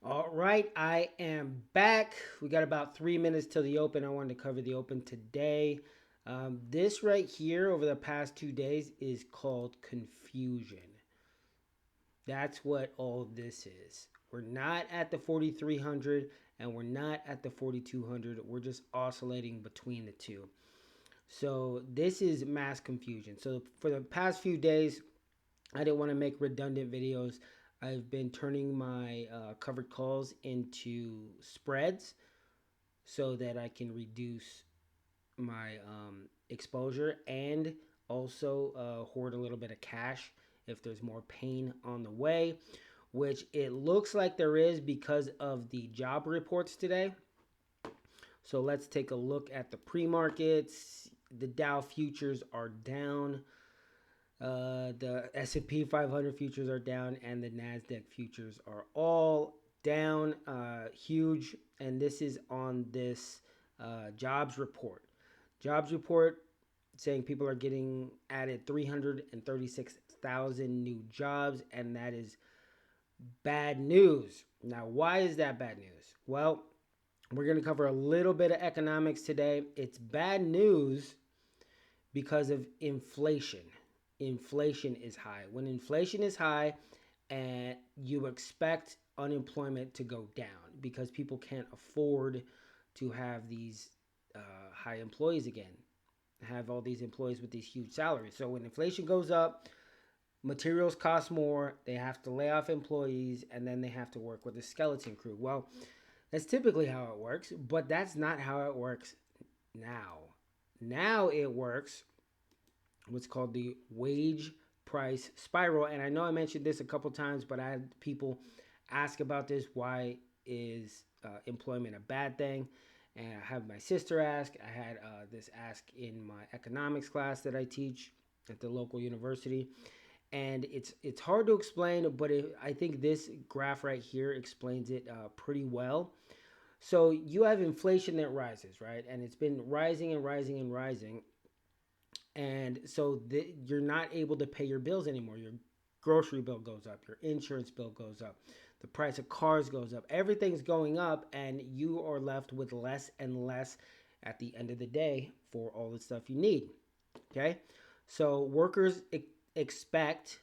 All right, I am back. We got about 3 minutes till the open. I wanted to cover the open today. This right here over the past 2 days is called confusion. That's what all of this is. We're not at the 4,300 and we're not at the 4,200. We're just oscillating between the two. So this is mass confusion. So for the past few days, I didn't want to make redundant videos. I've been turning my covered calls into spreads so that I can reduce my exposure and also hoard a little bit of cash if there's more pain on the way, which it looks like there is because of the job reports today. So let's take a look at the pre-markets. The Dow futures are down. The S&P 500 futures are down, and the Nasdaq futures are all down, huge. And this is on this jobs report. Jobs report saying people are getting added 336,000 new jobs, and that is bad news. Now, why is that bad news? Well, we're going to cover a little bit of economics today. It's bad news because of inflation. Inflation is high. When inflation is high, and you expect unemployment to go down because people can't afford to have these high employees again, have all these employees with these huge salaries. So when inflation goes up, materials cost more, they have to lay off employees, and then they have to work with a skeleton crew. Well, that's typically how it works, but that's not how it works now. Now it works what's called the wage price spiral. And I know I mentioned this a couple times, but I had people ask about this. Why is employment a bad thing? And I have my sister ask. I had this ask in my economics class that I teach at the local university. And it's hard to explain, but I think this graph right here explains it pretty well. So you have inflation that rises, right? And it's been rising and rising and rising. And so you're not able to pay your bills anymore. Your grocery bill goes up, your insurance bill goes up, the price of cars goes up, everything's going up, and you are left with less and less at the end of the day for all the stuff you need. Okay, so workers expect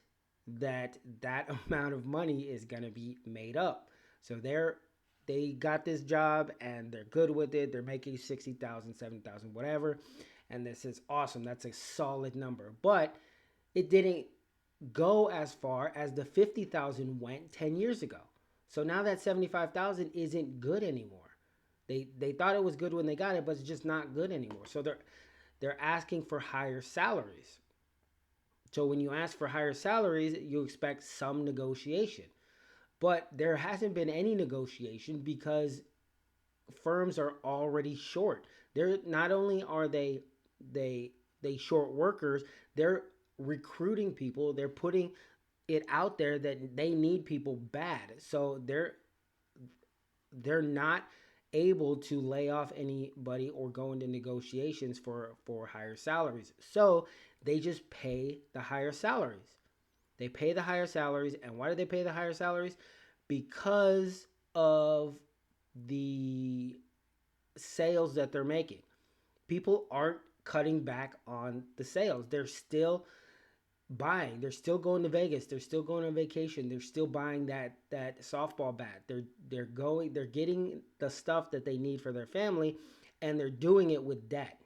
that that amount of money is going to be made up. So they got this job and they're good with it. They're making 60,000, 70,000, whatever. And this is awesome. That's a solid number. But it didn't go as far as the 50,000 went 10 years ago. So now that 75,000 isn't good anymore. They thought it was good when they got it, but it's just not good anymore. So they're asking for higher salaries. So when you ask for higher salaries, you expect some negotiation. But there hasn't been any negotiation because firms are already short. They're not only are they they short workers, they're recruiting people, they're putting it out there that they need people bad. So they're not able to lay off anybody or go into negotiations for higher salaries. So they just pay the higher salaries. They pay the higher salaries, and why do they pay the higher salaries? Because of the sales that they're making. People aren't cutting back on the sales. They're still buying. They're still going to Vegas. They're still going on vacation. They're still buying that softball bat. They're getting the stuff that they need for their family, and they're doing it with debt.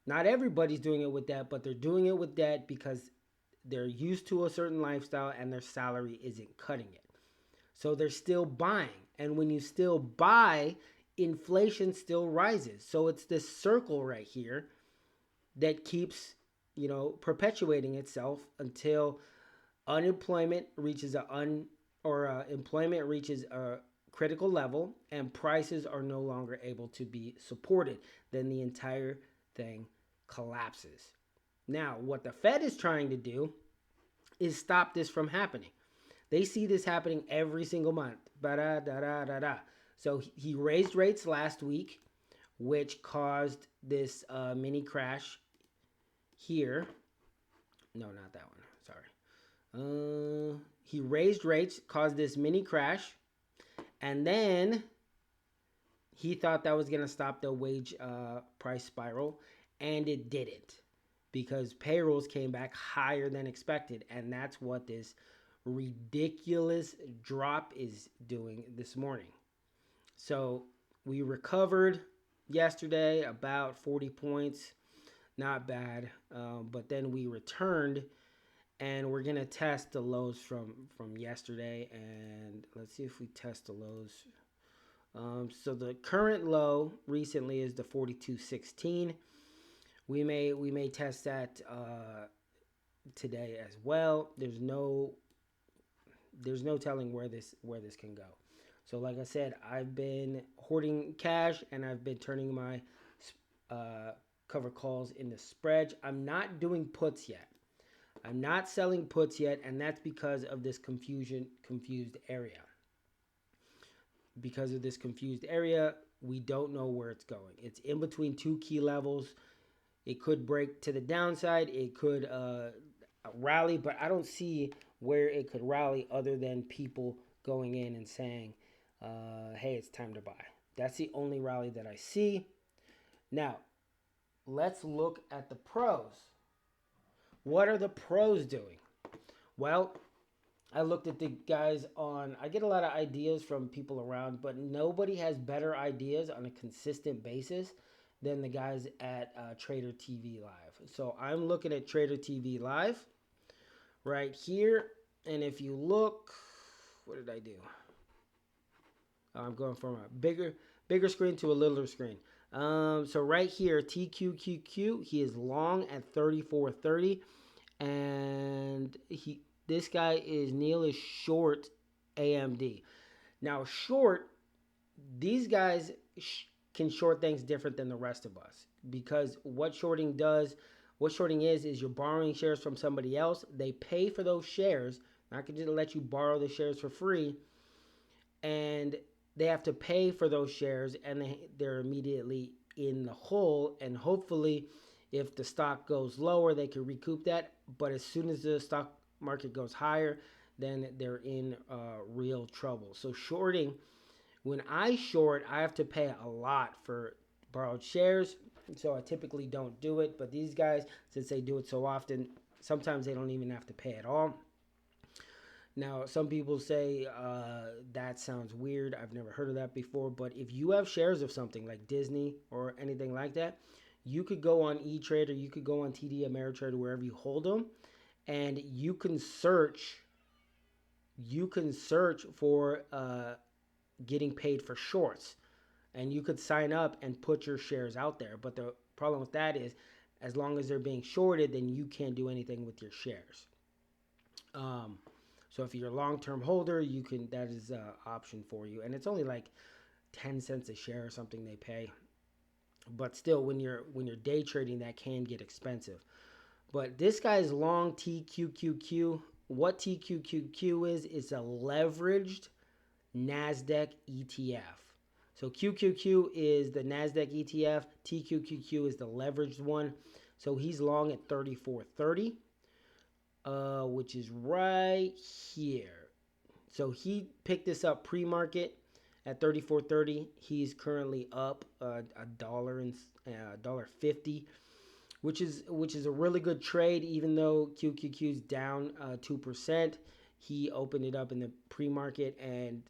Not everybody's doing it with debt, but they're doing it with debt because they're used to a certain lifestyle and their salary isn't cutting it. So they're still buying. And when you still buy, inflation still rises. So it's this circle right here that keeps, perpetuating itself until unemployment reaches employment reaches a critical level and prices are no longer able to be supported. Then the entire thing collapses. Now, what the Fed is trying to do is stop this from happening. They see this happening every single month. Ba-da-da-da-da-da. So he raised rates last week, which caused this mini crash here. No, not that one. Sorry. He raised rates, caused this mini crash. And then he thought that was going to stop the wage price spiral, and it didn't, because payrolls came back higher than expected. And that's what this ridiculous drop is doing this morning. So we recovered yesterday about 40 points. Not bad. But then we returned, and we're going to test the lows from yesterday. And let's see if we test the lows. So the current low recently is the 42.16. We may test that today as well. There's no telling where this can go. So like I said, I've been hoarding cash, and I've been turning my cover calls into spreads. I'm not doing puts yet. I'm not selling puts yet, and that's because of this confused area. Because of this confused area, we don't know where it's going. It's in between two key levels. It could break to the downside. It could rally, but I don't see where it could rally other than people going in and saying, hey, it's time to buy. That's the only rally that I see. Now, let's look at the pros. What are the pros doing? Well, I looked at the guys I get a lot of ideas from people around, but nobody has better ideas on a consistent basis than the guys at Trader TV Live. So I'm looking at Trader TV Live right here. And if you look, what did I do? I'm going from a bigger screen to a littler screen. So right here, TQQQ, he is long at 34.30, and this guy is Neil is short AMD. Now short, these guys can short things different than the rest of us, because what shorting is you're borrowing shares from somebody else. They pay for those shares. Not going to let you borrow the shares for free, and they have to pay for those shares, and they're immediately in the hole. And hopefully, if the stock goes lower, they can recoup that. But as soon as the stock market goes higher, then they're in real trouble. So shorting, when I short, I have to pay a lot for borrowed shares. So I typically don't do it. But these guys, since they do it so often, sometimes they don't even have to pay at all. Now, some people say that sounds weird. I've never heard of that before. But if you have shares of something like Disney or anything like that, you could go on E-Trade, or you could go on TD Ameritrade, wherever you hold them, and you can search. You can search for getting paid for shorts, and you could sign up and put your shares out there. But the problem with that is, as long as they're being shorted, then you can't do anything with your shares. So if you're a long-term holder, that is an option for you, and it's only like 10 cents a share or something they pay. But still, when you're day trading, that can get expensive. But this guy's long TQQQ. What TQQQ is? It's a leveraged NASDAQ ETF. So QQQ is the NASDAQ ETF. TQQQ is the leveraged one. So he's long at 34.30. Which is right here. So he picked this up pre-market at 34.30. He's currently up $1.50, which is a really good trade. Even though QQQ's down 2%, he opened it up in the pre-market, and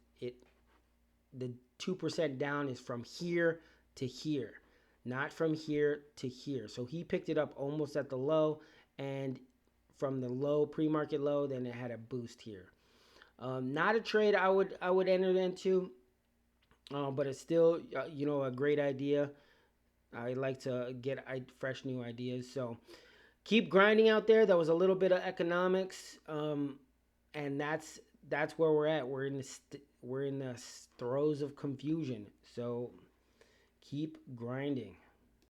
the 2% down is from here to here, not from here to here. So he picked it up almost at the low, and from the low, pre-market low, then it had a boost here. Not a trade I would enter into, but it's still a great idea. I like to get fresh new ideas. So keep grinding out there. That was a little bit of economics, and that's where we're at. We're in the throes of confusion. So keep grinding.